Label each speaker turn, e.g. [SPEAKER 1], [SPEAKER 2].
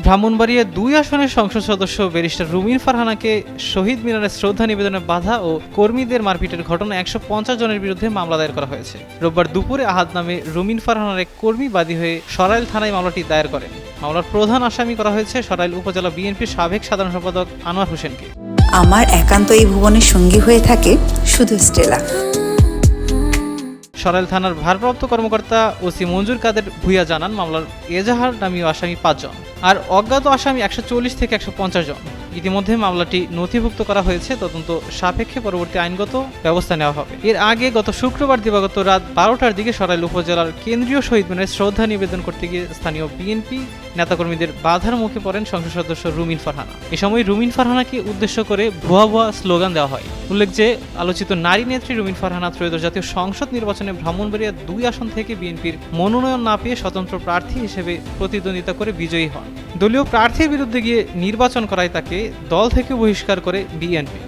[SPEAKER 1] ব্রাহ্মণবাড়িয়া ২ আসনের সংসদ সদস্য ব্যারিস্টার রুমিন ফারহানাকে শহীদ মিনারে শ্রদ্ধা নিবেদনে বাধা ও কর্মীদের মারপিটের ঘটনায় ১৫০ জনের বিরুদ্ধে মামলা দায়ের করা হয়েছে। রোববার দুপুরে আহাদ নামে রুমিন ফারহানার এক কর্মী বাদী হয়ে সরাইল থানায় মামলাটি দায়ের করেন। মামলার প্রধান আসামি করা হয়েছে সরাইল উপজেলা বিএনপির সাবেক সাধারণ সম্পাদক আনোয়ার হোসেনকে।
[SPEAKER 2] আমার একান্ত এই ভুবনের সঙ্গী হয়ে থাকে শুধু স্টেলা।
[SPEAKER 1] সরাইল থানার ভারপ্রাপ্ত কর্মকর্তা ওসি মঞ্জুর কাদের ভূঁইয়া জানান, মামলার এজাহার নামীয় আসামি ৫ জন আর অজ্ঞাত আসামি ১৪০ থেকে ১৫০ জন। ইতিমধ্যে মামলাটি নথিভুক্ত করা হয়েছে, তদন্ত সাপেক্ষে পরবর্তী আইনগত ব্যবস্থা নেওয়া হবে। এর আগে গত শুক্রবার দিবাগত রাত ১২টার দিকে সরাইল উপজেলার কেন্দ্রীয় শহীদ মিনারে শ্রদ্ধা নিবেদন করতে গিয়ে স্থানীয় বিএনপি নেতাকর্মীদের বাধার মুখে পড়েন সংসদ সদস্য রুমিন ফারহানা। এ সময় রুমিন ফারহানাকে উদ্দেশ্য করে ভুয়া ভুয়া স্লোগান দেওয়া হয়। উল্লেখ যে আলোচিত নারী নেত্রী রুমিন ফারহানা ত্রয়োদশ জাতীয় সংসদ নির্বাচনে ব্রাহ্মণবাড়িয়া ২ আসন থেকে বিএনপির মনোনয়ন না পেয়ে স্বতন্ত্র প্রার্থী হিসেবে প্রতিদ্বন্দ্বিতা করে বিজয়ী হন। দলীয় প্রার্থীর বিরুদ্ধে গিয়ে নির্বাচন করায় তাকে দল থেকে বহিষ্কার করে বিএনপি।